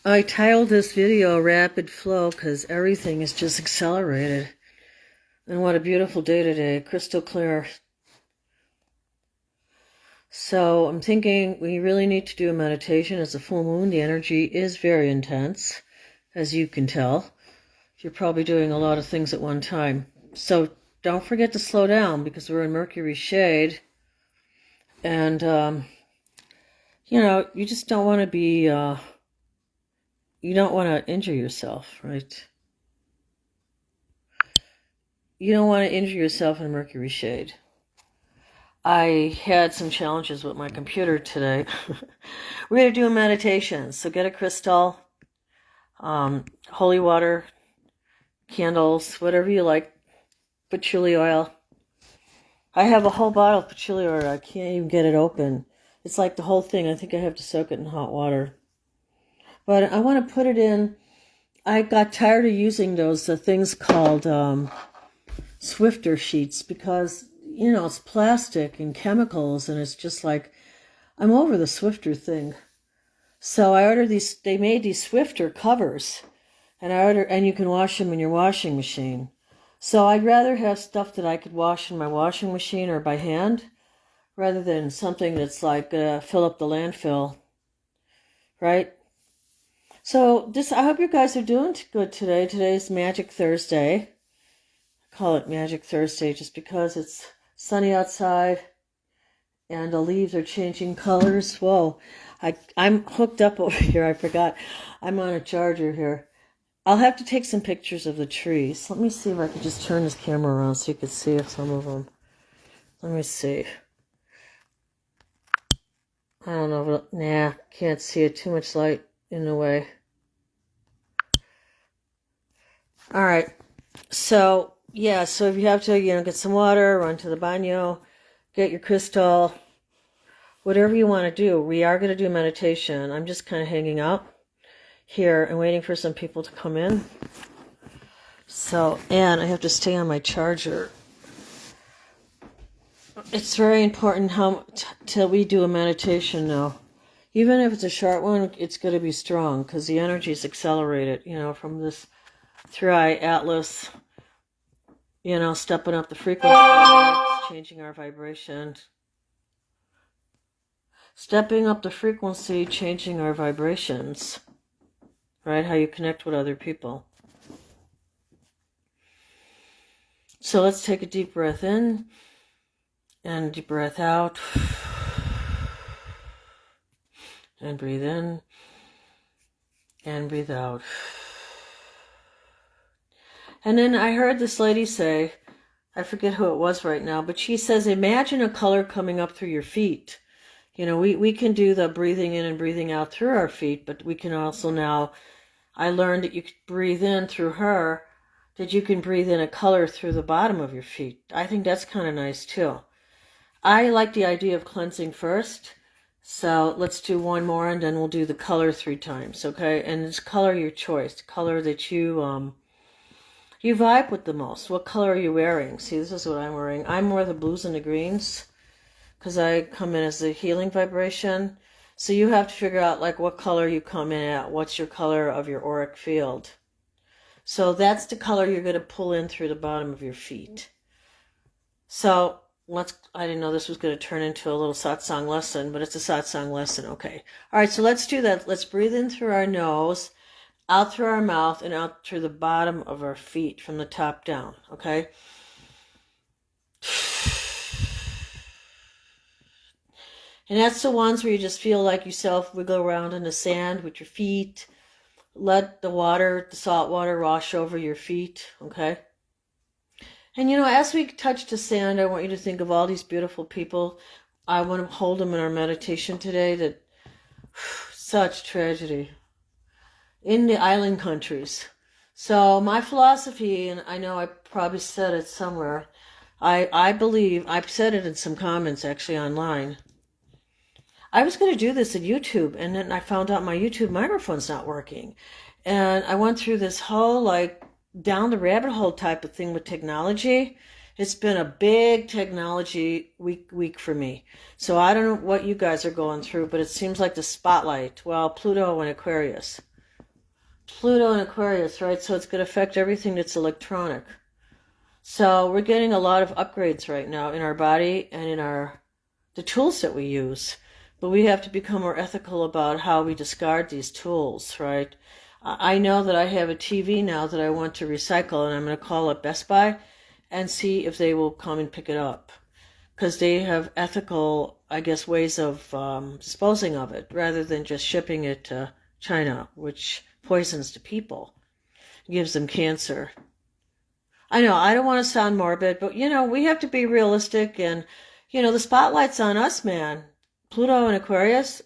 I titled this video Rapid Flow because everything is just accelerated. And what a beautiful day today, crystal clear. So I'm thinking we really need to do a meditation. It's a full moon. The energy is very intense, as you can tell. You're probably doing a lot of things at one time. So don't forget to slow down because we're in Mercury shade. And, you just don't want to be, you don't want to injure yourself, right? You don't want to injure yourself in Mercury shade. I had some challenges with my computer today. We're going to do a meditation. So get a crystal, holy water, candles, whatever you like, patchouli oil. I have a whole bottle of patchouli oil. I can't even get it open. It's like the whole thing. I think I have to soak it in hot water. But I want to put it in. I got tired of using those things called Swifter sheets because, it's plastic and chemicals, and it's just like, I'm over the Swifter thing. So I ordered these, they made these Swifter covers, and you can wash them in your washing machine. So I'd rather have stuff that I could wash in my washing machine or by hand, rather than something that's like fill up the landfill, right? So I hope you guys are doing good today. Today's Magic Thursday. I call it Magic Thursday just because it's sunny outside and the leaves are changing colors. Whoa, I'm hooked up over here. I forgot. I'm on a charger here. I'll have to take some pictures of the trees. Let me see if I can just turn this camera around so you can see some of them. Let me see. I don't know. Nah, can't see it. Too much light in the way. All right. So, yeah. So if you have to, get some water, run to the baño, get your crystal, whatever you want to do. We are going to do meditation. I'm just kind of hanging out here and waiting for some people to come in. So, and I have to stay on my charger. It's very important till we do a meditation now. Even if it's a short one, it's going to be strong because the energy is accelerated, from this three-eye atlas, stepping up the frequency, changing our vibration. Stepping up the frequency, changing our vibrations, right? How you connect with other people. So let's take a deep breath in and a deep breath out. And breathe in and breathe out. And then I heard this lady say, I forget who it was right now, but she says, imagine a color coming up through your feet. We can do the breathing in and breathing out through our feet, but we can also now, I learned that you could breathe in through her, that you can breathe in a color through the bottom of your feet. I think that's kind of nice too. I like the idea of cleansing first. So let's do one more and then we'll do the color 3 times, okay? And it's color your choice, the color that you vibe with the most. What color are you wearing? See, this is what I'm wearing. I'm more the blues and the greens because I come in as the healing vibration. So you have to figure out like what color you come in at. What's your color of your auric field? So that's the color you're going to pull in through the bottom of your feet. So I didn't know this was going to turn into a little satsang lesson, but it's a satsang lesson, okay. All right, so let's do that. Let's breathe in through our nose, out through our mouth, and out through the bottom of our feet from the top down, okay? And that's the ones where you just feel like yourself wiggle around in the sand with your feet. Let the salt water wash over your feet, okay? And as we touch the sand, I want you to think of all these beautiful people. I want to hold them in our meditation today that such tragedy in the island countries. So my philosophy, and I know I probably said it somewhere, I believe, I've said it in some comments actually online. I was going to do this at YouTube, and then I found out my YouTube microphone's not working. And I went through this whole, down the rabbit hole type of thing with technology. It's been a big technology week for me. So I don't know what you guys are going through, but it seems like the spotlight. Well, Pluto and Aquarius. Pluto and Aquarius, right? So it's going to affect everything that's electronic. So we're getting a lot of upgrades right now in our body and in the tools that we use. But we have to become more ethical about how we discard these tools, right? I know that I have a TV now that I want to recycle, and I'm going to call up Best Buy and see if they will come and pick it up. Because they have ethical, I guess, ways of disposing of it, rather than just shipping it to China, which poisons the people, gives them cancer. I know, I don't want to sound morbid, but, we have to be realistic, and, the spotlight's on us, man. Pluto and Aquarius,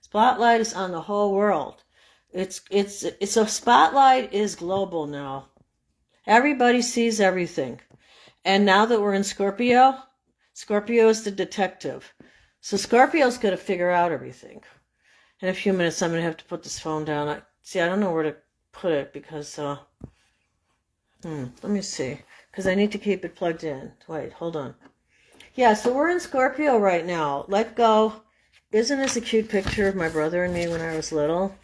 spotlight is on the whole world. It's a spotlight is global now. Everybody sees everything. And now that we're in Scorpio is the detective. So Scorpio's going to figure out everything. In a few minutes, I'm going to have to put this phone down. I don't know where to put it because, let me see. Because I need to keep it plugged in. Wait, hold on. Yeah, so we're in Scorpio right now. Let go. Isn't this a cute picture of my brother and me when I was little?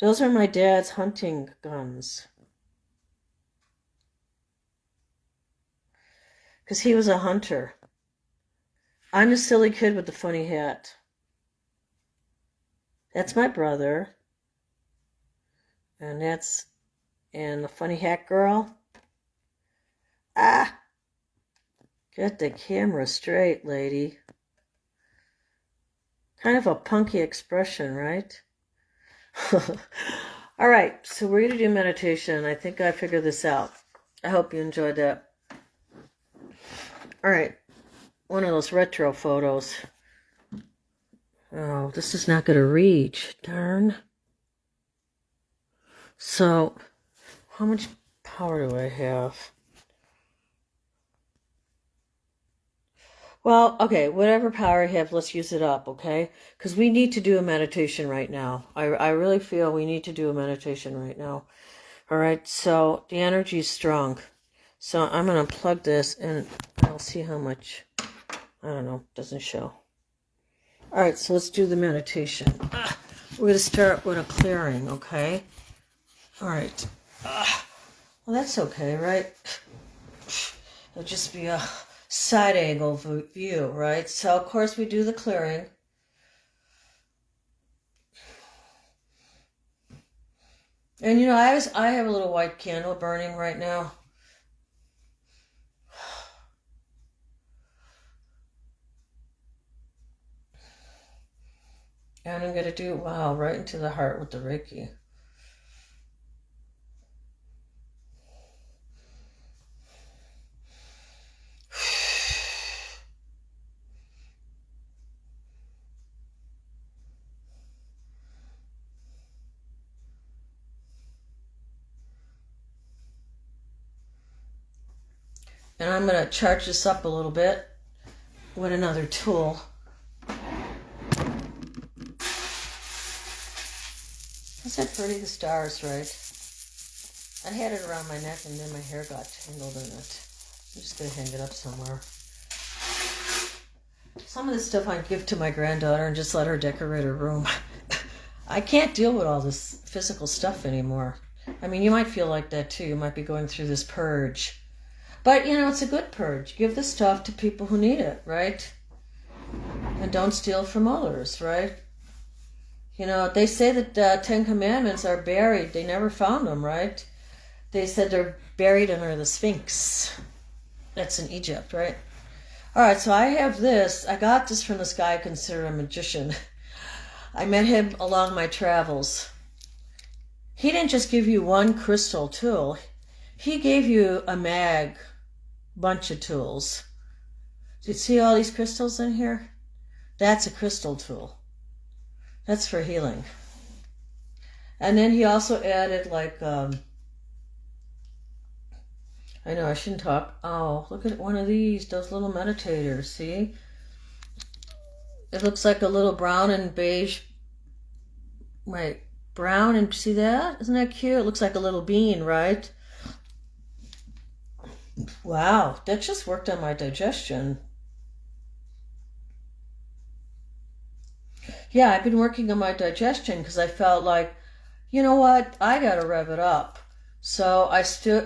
Those are my dad's hunting guns. Because he was a hunter. I'm the silly kid with the funny hat. That's my brother. And the funny hat girl. Ah! Get the camera straight, lady. Kind of a punky expression, right? All right, so we're going to do meditation. I think I figured this out. I hope you enjoyed that. All right, one of those retro photos. Oh, this is not going to reach. Darn. So, how much power do I have? Well, okay, whatever power I have, let's use it up, okay? Because we need to do a meditation right now. I really feel we need to do a meditation right now. All right, so the energy is strong. So I'm going to plug this, and I'll see how much, I don't know, doesn't show. All right, so let's do the meditation. We're going to start with a clearing, okay? All right. Well, that's okay, right? It'll just be a side angle view, right? So, of course, we do the clearing. And, I have a little white candle burning right now. And I'm going to do, wow, right into the heart with the Reiki. And I'm going to charge this up a little bit with another tool. Isn't that pretty? The stars, right? I had it around my neck and then my hair got tangled in it. I'm just going to hang it up somewhere. Some of this stuff I give to my granddaughter and just let her decorate her room. I can't deal with all this physical stuff anymore. I mean, you might feel like that too. You might be going through this purge. But, it's a good purge. Give the stuff to people who need it, right? And don't steal from others, right? They say that 10 Commandments are buried. They never found them, right? They said they're buried under the Sphinx. That's in Egypt, right? All right, so I have this. I got this from this guy I consider a magician. I met him along my travels. He didn't just give you one crystal tool. He gave you a bunch of tools. Do you see all these crystals in here? That's a crystal tool. That's for healing. And then he also added I know I shouldn't talk. Oh, look at one of those little meditators, see? It looks like a little brown and beige. Wait, brown and see that? Isn't that cute? It looks like a little bean, right? Wow, that just worked on my digestion. Yeah, I've been working on my digestion because I felt like, you know what, I got to rev it up. So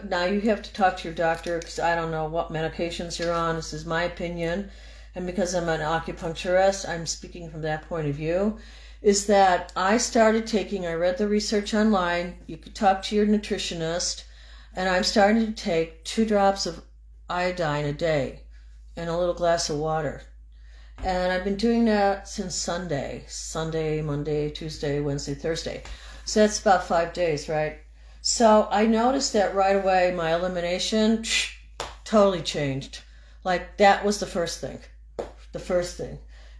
now you have to talk to your doctor because I don't know what medications you're on. This is my opinion. And because I'm an acupuncturist, I'm speaking from that point of view, is that I read the research online, you could talk to your nutritionist, and I'm starting to take 2 drops of iodine a day in a little glass of water. And I've been doing that since Sunday, Monday, Tuesday, Wednesday, Thursday. So that's about 5 days, right? So I noticed that right away my elimination totally changed. Like that was the first thing.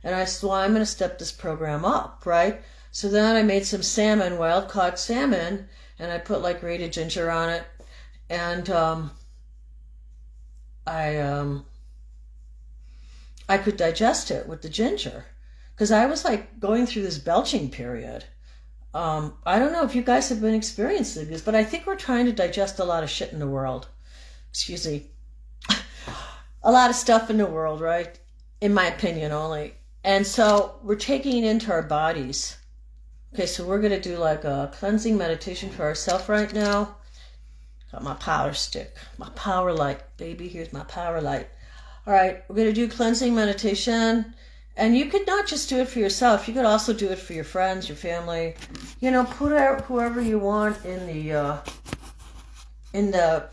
And I said, well, I'm going to step this program up, right? So then I made some salmon, wild caught salmon, and I put like grated ginger on it. And I could digest it with the ginger because I was like going through this belching period. I don't know if you guys have been experiencing this, but I think we're trying to digest a lot of shit in the world. Excuse me. A lot of stuff in the world, right? In my opinion only. And so we're taking it into our bodies. Okay, so we're going to do like a cleansing meditation for ourselves right now. Got my power stick, my power light. Baby, here's my power light. All right, we're going to do cleansing meditation. And you could not just do it for yourself. You could also do it for your friends, your family. You know, put out whoever you want in the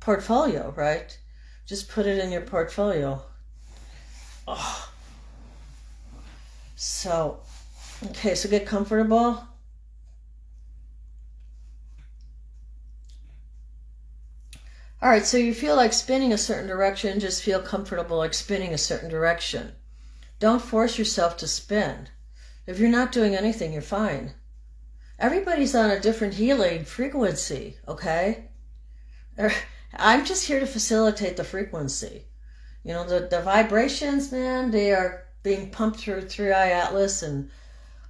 portfolio, right? Just put it in your portfolio. Oh. So, okay, so get comfortable. All right, so you feel like spinning a certain direction, just feel comfortable like spinning a certain direction. Don't force yourself to spin. If you're not doing anything, you're fine. Everybody's on a different healing frequency, okay? I'm just here to facilitate the frequency. You know, the vibrations, man, they are being pumped through 3i Atlas and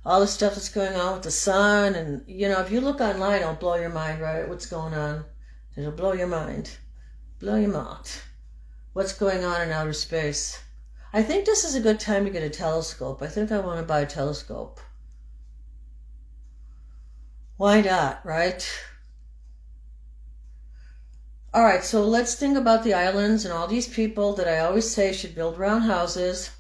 all the stuff that's going on with the sun. And, you know, if you look online, it'll blow your mind, right? What's going on? It'll blow your mind. Blow your mind. What's going on in outer space? I think this is a good time to get a telescope. I think I want to buy a telescope. Why not, right? All right, so let's think about the islands and all these people that I always say should build round houses.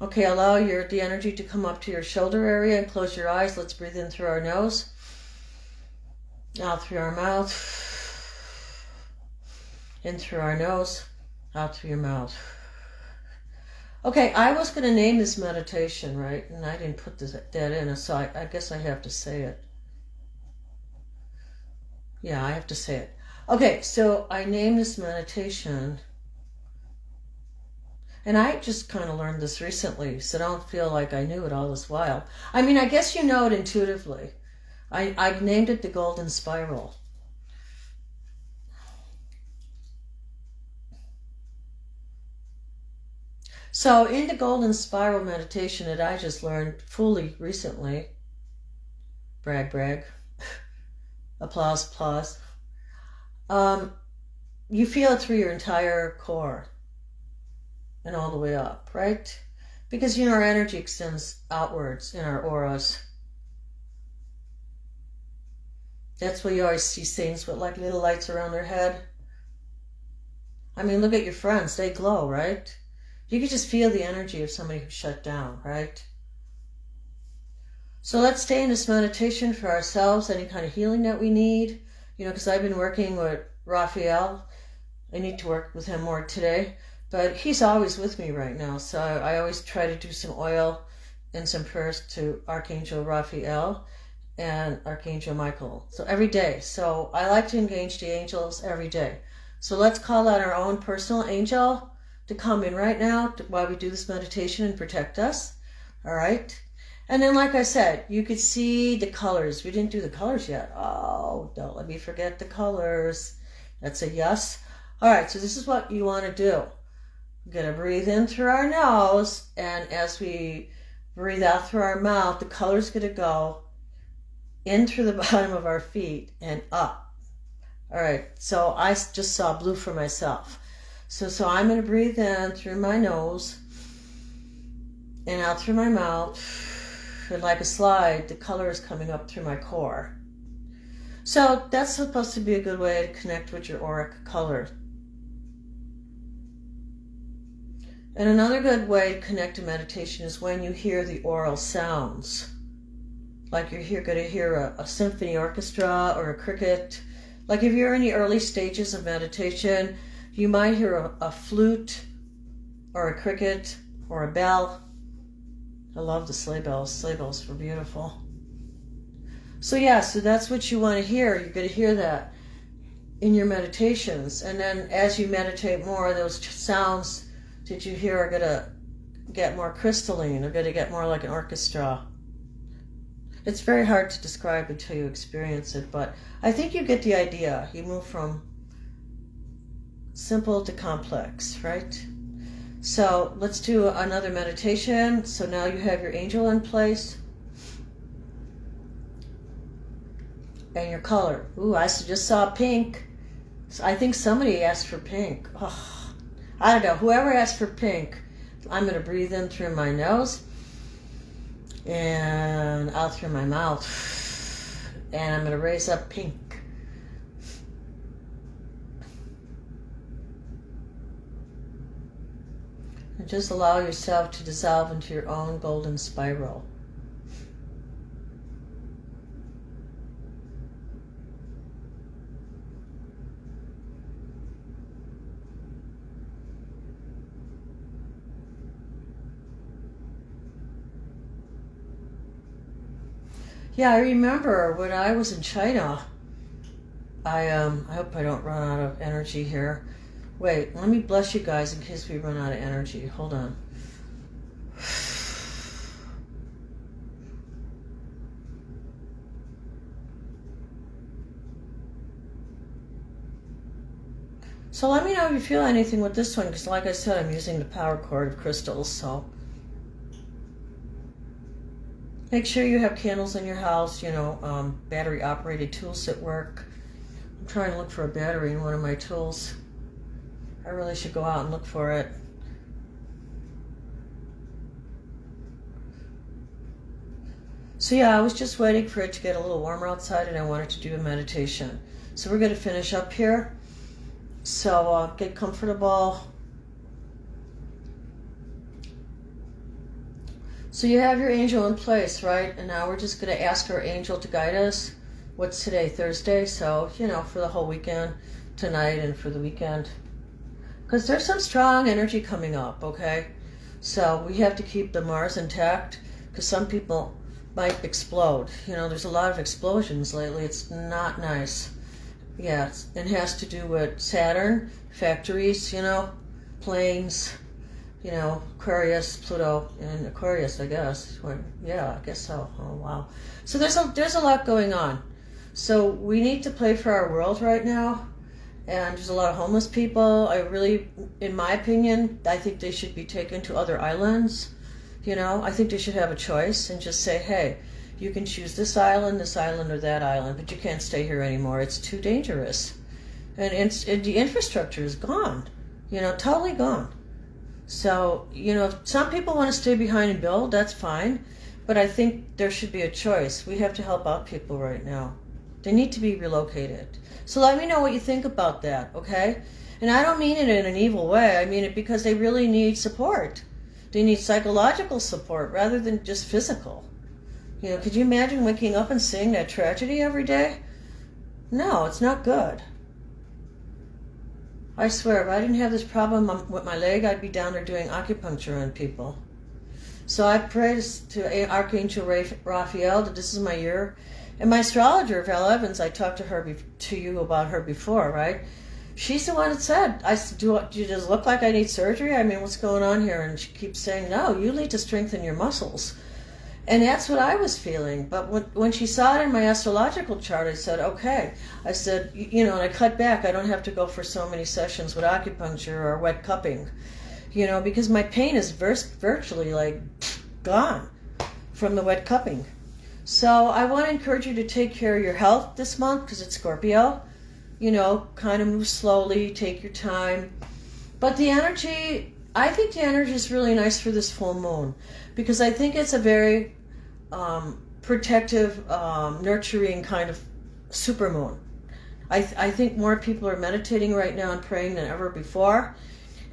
Okay, allow the energy to come up to your shoulder area and close your eyes. Let's breathe in through our nose, out through our mouth. In through our nose, out through your mouth. Okay, I was going to name this meditation, right? And I didn't put that in, so I guess I have to say it. Yeah, I have to say it. Okay, so I named this meditation. And I just kind of learned this recently, so don't feel like I knew it all this while. I mean, I guess you know it intuitively. I've named it the Golden Spiral. So in the Golden Spiral meditation that I just learned fully recently, brag, brag, applause, applause, you feel it through your entire core and all the way up, right? Because, you know, our energy extends outwards in our auras. That's why you always see saints with like little lights around their head. I mean, look at your friends, they glow, right? You can just feel the energy of somebody who's shut down, right? So let's stay in this meditation for ourselves, any kind of healing that we need. You know, because I've been working with Raphael. I need to work with him more today. But he's always with me right now. So I always try to do some oil and some prayers to Archangel Raphael and Archangel Michael. So every day. So I like to engage the angels every day. So let's call out our own personal angel to come in right now while we do this meditation and protect us. All right. And then, like I said, you could see the colors. We didn't do the colors yet. Oh, don't let me forget the colors. That's a yes. All right. So this is what you want to do. We're going to breathe in through our nose. And as we breathe out through our mouth, the color's going to go in through the bottom of our feet and up. All right. So I just saw blue for myself. So I'm going to breathe in through my nose and out through my mouth. And like a slide, the color is coming up through my core. So that's supposed to be a good way to connect with your auric color. And another good way to connect to meditation is when you hear the aural sounds. Like you're going to hear a symphony orchestra or a cricket. Like if you're in the early stages of meditation, you might hear a flute or a cricket or a bell. I love the sleigh bells. Sleigh bells were beautiful. So yeah, so that's what you want to hear. You're going to hear that in your meditations. And then as you meditate more, those sounds that you hear are going to get more crystalline. They're going to get more like an orchestra. It's very hard to describe until you experience it, but I think you get the idea. You move from simple to complex, right? So let's do another meditation. So now you have your angel in place. And your color. Ooh, I just saw pink. So I think somebody asked for pink. Oh, I don't know. Whoever asked for pink, I'm going to breathe in through my nose and out through my mouth. And I'm going to raise up pink. And just allow yourself to dissolve into your own golden spiral. Yeah, I remember when I was in China, I hope I don't run out of energy here. Wait, let me bless you guys in case we run out of energy. Hold on. So let me know if you feel anything with this one, because like I said, I'm using the power cord of crystals, so. Make sure you have candles in your house, battery operated tools that work. I'm trying to look for a battery in one of my tools. I really should go out and look for it. So yeah, I was just waiting for it to get a little warmer outside and I wanted to do a meditation. So we're going to finish up here. So get comfortable. So you have your angel in place, right? And now we're just going to ask our angel to guide us. What's today? Thursday? So, for the whole weekend, tonight and for the weekend. Because there's some strong energy coming up, okay? So we have to keep the Mars intact because some people might explode. There's a lot of explosions lately. It's not nice. Yeah, it has to do with Saturn, factories, planes, Aquarius, Pluto, and Aquarius, I guess. Yeah, I guess so. Oh, wow. So there's a lot going on. So we need to play for our world right now. And there's a lot of homeless people. In my opinion, I think they should be taken to other islands. I think they should have a choice and just say, hey, you can choose this island, or that island, but you can't stay here anymore. It's too dangerous. And the infrastructure is gone, totally gone. So, if some people want to stay behind and build, that's fine. But I think there should be a choice. We have to help out people right now. They need to be relocated. So let me know what you think about that, okay? And I don't mean it in an evil way. I mean it because they really need support. They need psychological support rather than just physical. Could you imagine waking up and seeing that tragedy every day? No, it's not good. I swear, if I didn't have this problem with my leg, I'd be down there doing acupuncture on people. So I pray to Archangel Raphael that this is my year. And my astrologer, Val Evans, I talked to you about her before, right? She's the one that said, do you just look like I need surgery? I mean, what's going on here? And she keeps saying, no, you need to strengthen your muscles. And that's what I was feeling. But when she saw it in my astrological chart, I said, okay. I said, and I cut back. I don't have to go for so many sessions with acupuncture or wet cupping, because my pain is virtually gone from the wet cupping. So I want to encourage you to take care of your health this month because it's Scorpio. Kind of move slowly, take your time. But the energy, I think the energy is really nice for this full moon, because I think it's a very protective, nurturing kind of super moon. I think more people are meditating right now and praying than ever before.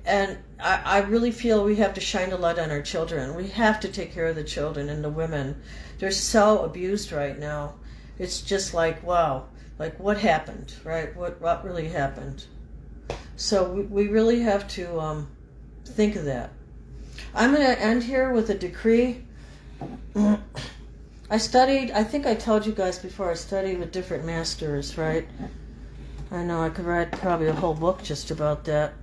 And I really feel we have to shine a light on our children. We have to take care of the children and the women. They're so abused right now. It's just like, wow, like what happened, right? What really happened? So we really have to think of that. I'm going to end here with a decree. I think I told you guys before, I studied with different masters, right? I know I could write probably a whole book just about that.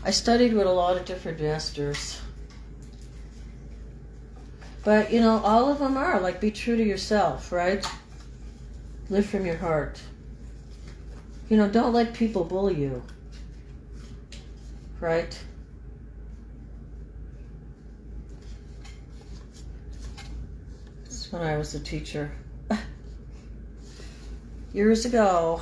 I studied with a lot of different masters. But, you know, all of them are like, be true to yourself, right? Live from your heart. You know, don't let people bully you. Right? This is when I was a teacher. Years ago.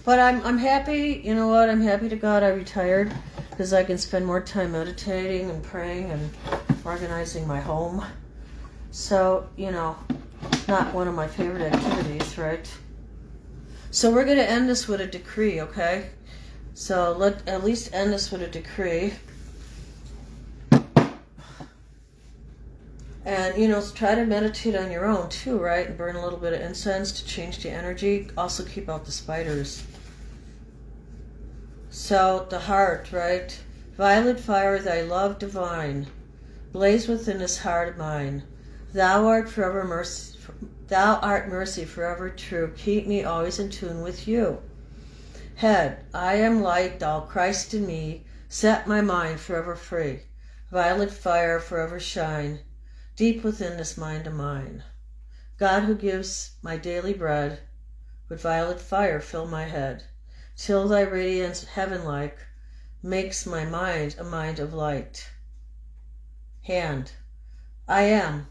But I'm happy, you know what, I'm happy to God I retired, because I can spend more time meditating and praying and organizing my home. So, you know, not one of my favorite activities, right? So we're going to end this with a decree, okay? So let's at least end this with a decree. And, you know, try to meditate on your own too, right? And burn a little bit of incense to change the energy. Also keep out the spiders. So, the heart, right? Violet fire, thy love divine, blaze within this heart of mine. Thou art forever mercy. Thou art mercy, forever true. Keep me always in tune with you. Head, I am light, thou Christ in me. Set my mind forever free. Violet fire, forever shine. Deep within this mind of mine. God who gives my daily bread, with violet fire fill my head, till thy radiance heaven-like makes my mind a mind of light. Hand, I am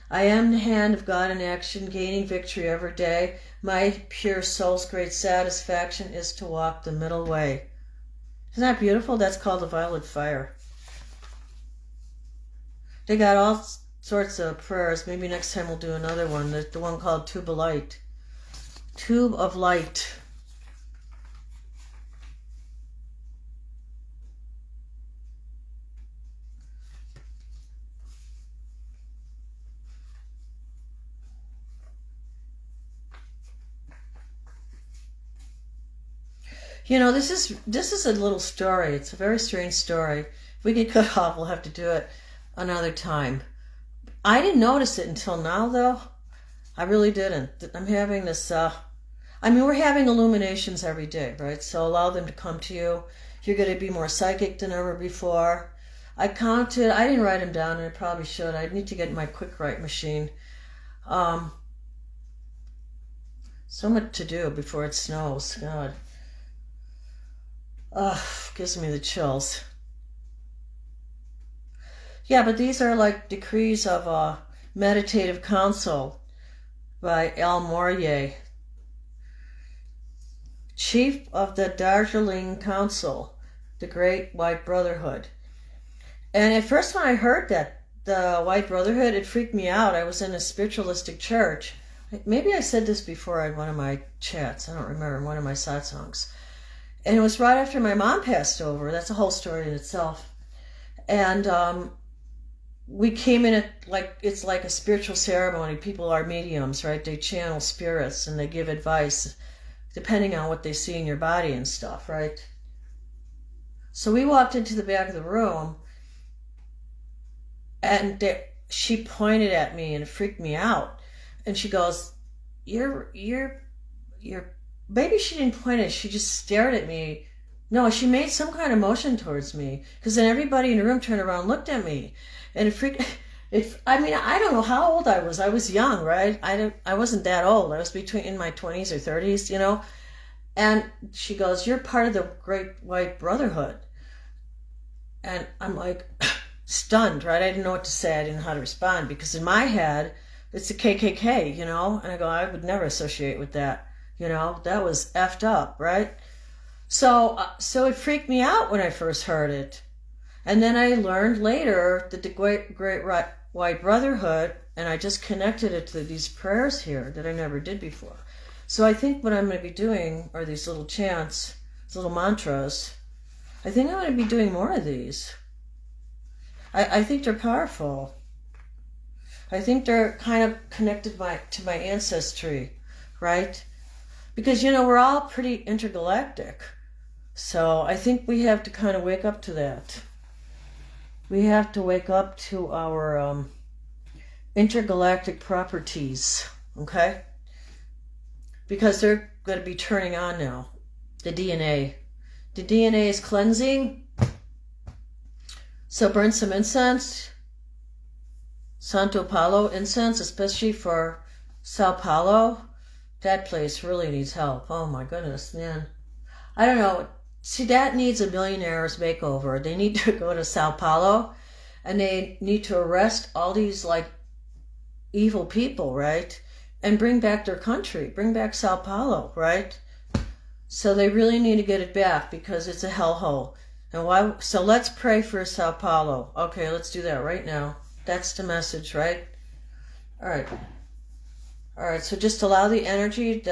the hand of God in action, gaining victory every day. My pure soul's great satisfaction is to walk the middle way. Isn't that beautiful? That's called the violet fire. They got all sorts of prayers. Maybe next time we'll do another one. There's the one called Tube of Light. Tube of Light. You know, this is a little story. It's a very strange story. If we get cut off, we'll have to do it another time. I didn't notice it until now, though. I really didn't. I'm having this, we're having illuminations every day, right? So allow them to come to you. You're going to be more psychic than ever before. I didn't write them down, and I probably should. I need to get my quick write machine. So much to do before it snows. God. Gives me the chills. Yeah, but these are like decrees of a meditative council by Al Mourier, chief of the Darjeeling Council, the Great White Brotherhood. And at first when I heard that, the White Brotherhood, it freaked me out. I was in a spiritualistic church. Maybe I said this before in one of my chats. I don't remember, in one of my satsangs. And it was right after my mom passed over. That's a whole story in itself. And we came in at, like, it's like a spiritual ceremony. People are mediums, right? They channel spirits and they give advice depending on what they see in your body and stuff, right? So we walked into the back of the room, and she pointed at me and it freaked me out. And she goes, you're maybe she didn't point at it, she just stared at me. No, she made some kind of motion towards me, because then everybody in the room turned around and looked at me. And I don't know how old I was. I was young, right? I wasn't that old. I was in my 20s or 30s, you know. And she goes, you're part of the Great White Brotherhood. And I'm like, stunned, right? I didn't know what to say. I didn't know how to respond, because in my head, it's the KKK, you know. And I go, I would never associate with that. You know, that was effed up, right? So it freaked me out when I first heard it. And then I learned later that the Great White Brotherhood, and I just connected it to these prayers here that I never did before. So I think what I'm going to be doing are these little chants, these little mantras. I think I'm going to be doing more of these. I think they're powerful. I think they're kind of connected to my ancestry, right? Because, we're all pretty intergalactic. So I think we have to kind of wake up to that. We have to wake up to our intergalactic properties, okay? Because they're going to be turning on now. The DNA. The DNA is cleansing. So burn some incense. Santo Paulo incense, especially for Sao Paulo. That place really needs help. Oh my goodness, man. I don't know. See, that needs a millionaire's makeover. They need to go to Sao Paulo and they need to arrest all these evil people, right? And bring back their country. Bring back Sao Paulo, right? So they really need to get it back because it's a hellhole. And why? So let's pray for Sao Paulo. Okay, let's do that right now. That's the message, right? All right, so just allow the energy, isn't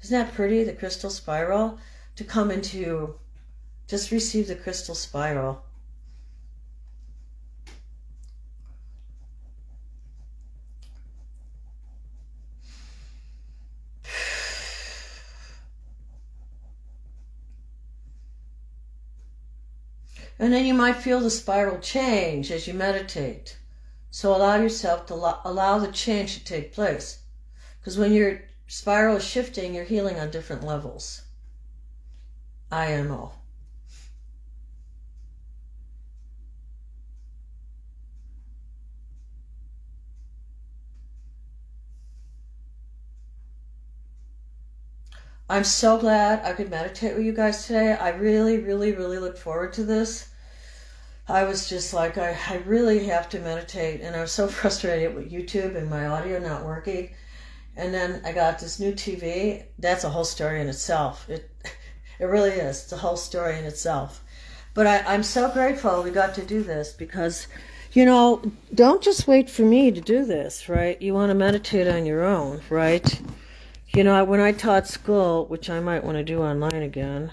that pretty, the crystal spiral, to come into, just receive the crystal spiral. And then you might feel the spiral change as you meditate. So allow yourself to allow the change to take place. Because when your spiral is shifting, you're healing on different levels. IMO. I'm so glad I could meditate with you guys today. I really, really, really look forward to this. I was just like, I really have to meditate. And I was so frustrated with YouTube and my audio not working. And then I got this new TV. That's a whole story in itself. It really is. It's a whole story in itself. But I'm so grateful we got to do this because, don't just wait for me to do this, right? You want to meditate on your own, right? When I taught school, which I might want to do online again,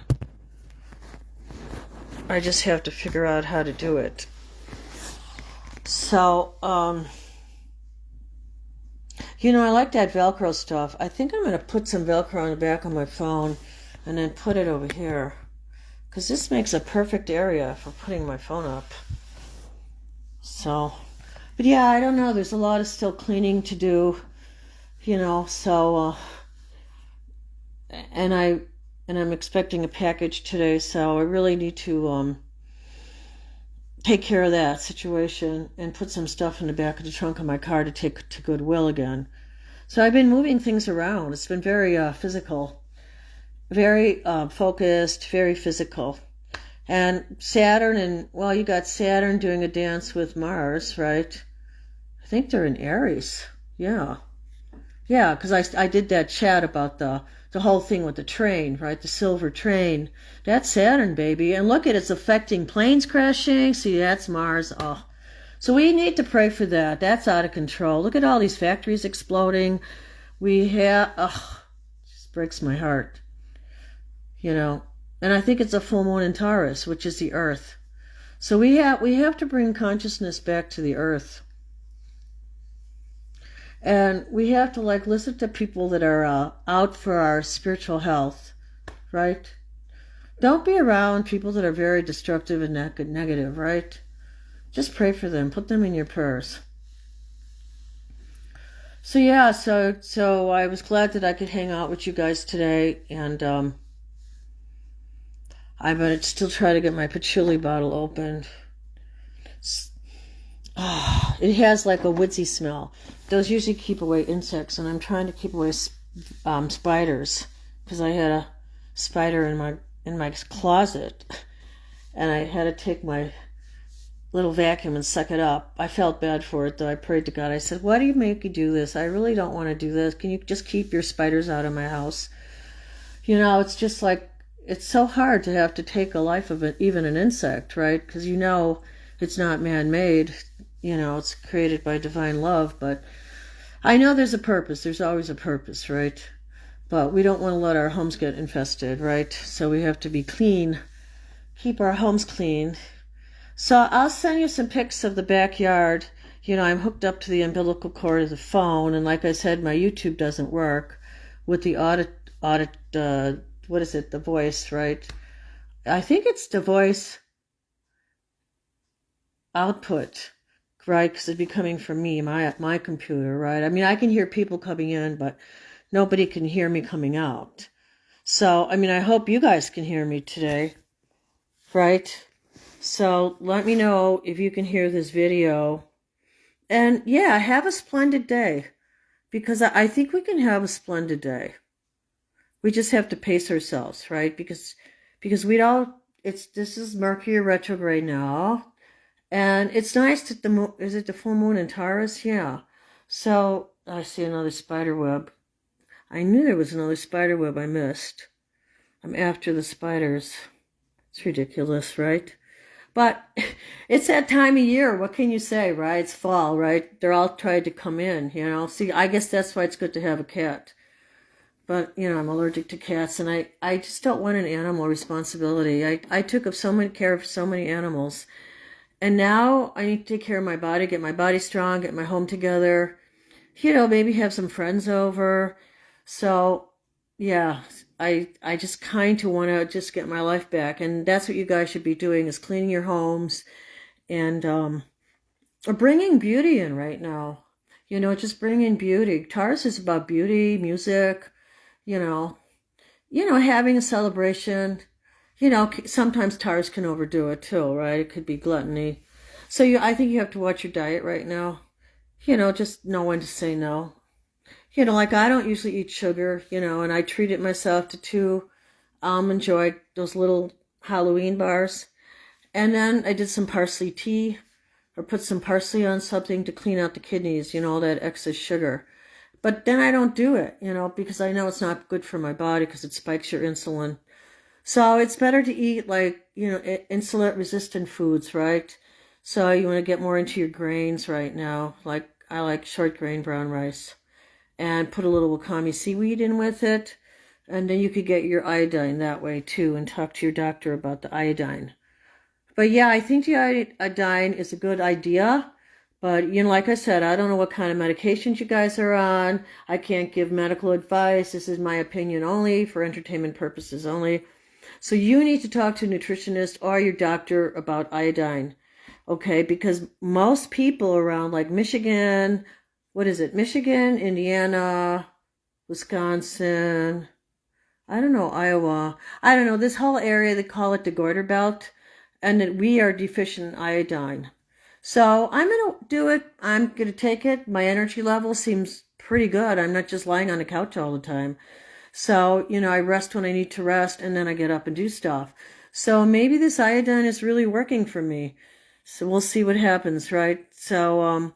I just have to figure out how to do it. So, I like that Velcro stuff. I think I'm going to put some Velcro on the back of my phone and then put it over here. Because this makes a perfect area for putting my phone up. So, but yeah, I don't know. There's a lot of still cleaning to do, so, and I'm expecting a package today, so I really need to take care of that situation and put some stuff in the back of the trunk of my car to take to Goodwill again. So I've been moving things around. It's been very physical, very focused, very physical. And Saturn, you got Saturn doing a dance with Mars, right? I think they're in Aries. Yeah, because I did that chat about the whole thing with the train, right? The silver train. That's Saturn, baby. And look at it's affecting planes crashing. See, that's Mars. Oh. So we need to pray for that. That's out of control. Look at all these factories exploding. Just breaks my heart. And I think it's a full moon in Taurus, which is the earth. So we have to bring consciousness back to the earth. And we have to listen to people that are out for our spiritual health, right? Don't be around people that are very destructive and negative, right? Just pray for them. Put them in your prayers. So yeah, so I was glad that I could hang out with you guys today, and I'm going to still try to get my patchouli bottle opened. It has a woodsy smell. Those usually keep away insects, and I'm trying to keep away spiders because I had a spider in my closet, and I had to take my little vacuum and suck it up. I felt bad for it, though. I prayed to God. I said, "Why do you make me do this? I really don't want to do this. Can you just keep your spiders out of my house?" It's just it's so hard to have to take a life of it, even an insect, right? Because it's not man-made, it's created by divine love, but I know there's a purpose. There's always a purpose, right? But we don't want to let our homes get infested, right? So we have to be clean, keep our homes clean. So I'll send you some pics of the backyard. I'm hooked up to the umbilical cord of the phone, and like I said, my YouTube doesn't work with the what is it? The voice, right? I think it's the voice output, right? Because it'd be coming from me, my computer, right? I mean, I can hear people coming in, but nobody can hear me coming out. So, I mean, I hope you guys can hear me today, right? So let me know if you can hear this video. And yeah, have a splendid day, because I think we can have a splendid day. We just have to pace ourselves, right? Because this is Mercury retrograde now. And it's nice that is it the full moon in Taurus? Yeah. So I see another spider web. I knew there was another spider web I missed. I'm after the spiders. It's ridiculous, right? But it's that time of year. What can you say, right? It's fall, right? They're all trying to come in, See, I guess that's why it's good to have a cat. But, I'm allergic to cats, and I just don't want an animal responsibility. I took up so much care of so many animals. And now I need to take care of my body, get my body strong, get my home together, maybe have some friends over. So, yeah, I just kind of want to just get my life back. And that's what you guys should be doing, is cleaning your homes and bringing beauty in right now. Just bringing beauty. Taurus is about beauty, music, having a celebration. Sometimes Taurus can overdo it too, right? It could be gluttony. So I think you have to watch your diet right now. Just know when to say no. Like I don't usually eat sugar, and I treated myself to 2 Almond Joy, those little Halloween bars. And then I did some parsley tea, or put some parsley on something to clean out the kidneys, all that excess sugar. But then I don't do it, because I know it's not good for my body because it spikes your insulin. So it's better to eat insulin resistant foods, right? So you want to get more into your grains right now. Like I like short grain brown rice, and put a little wakame seaweed in with it. And then you could get your iodine that way too, and talk to your doctor about the iodine. But yeah, I think the iodine is a good idea. But, like I said, I don't know what kind of medications you guys are on. I can't give medical advice. This is my opinion only, for entertainment purposes only. So you need to talk to a nutritionist or your doctor about iodine, okay? Because most people around, like Michigan, Michigan, Indiana, Wisconsin, I don't know, Iowa. I don't know, this whole area, they call it the Goiter Belt, and that we are deficient in iodine. So I'm going to do it. I'm going to take it. My energy level seems pretty good. I'm not just lying on the couch all the time. So, I rest when I need to rest, and then I get up and do stuff. So maybe this iodine is really working for me. So we'll see what happens, right? So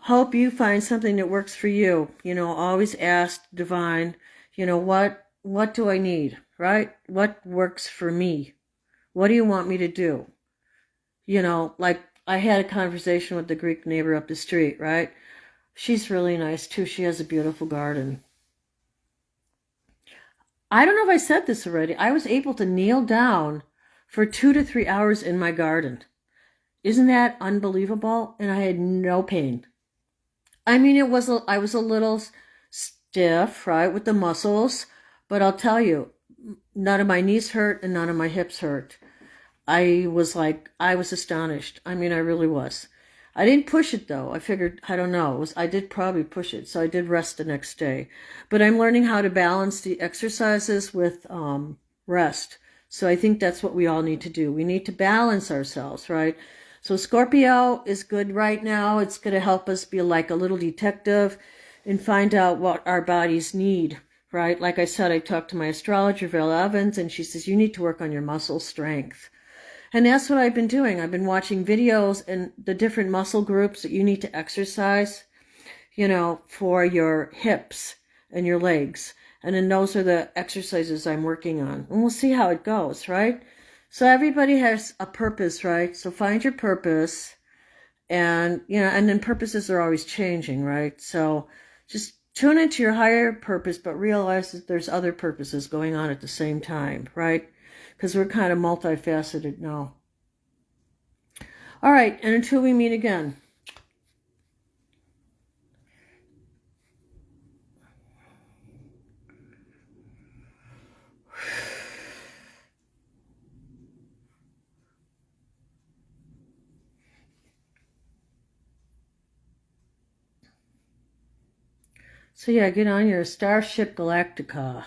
hope you find something that works for you. Always ask divine, what do I need, right? What works for me? What do you want me to do? Like I had a conversation with the Greek neighbor up the street, right? She's really nice too. She has a beautiful garden. I don't know if I said this already. I was able to kneel down for 2 to 3 hours in my garden. Isn't that unbelievable? And I had no pain. I mean, I was a little stiff, right, with the muscles, but I'll tell you, none of my knees hurt and none of my hips hurt. I was astonished. I mean, I really was. I didn't push it though. I figured, I don't know, I did probably push it. So I did rest the next day. But I'm learning how to balance the exercises with rest. So I think that's what we all need to do. We need to balance ourselves, right? So Scorpio is good right now. It's going to help us be like a little detective and find out what our bodies need, right? Like I said, I talked to my astrologer, Val Evans, and she says, you need to work on your muscle strength. And that's what I've been doing. I've been watching videos and the different muscle groups that you need to exercise, for your hips and your legs. And then those are the exercises I'm working on. And we'll see how it goes, right? So everybody has a purpose, right? So find your purpose. And, and then purposes are always changing, right? So just tune into your higher purpose, but realize that there's other purposes going on at the same time, right? Because we're kind of multifaceted now. All right, and until we meet again. So yeah, get on your Starship Galactica.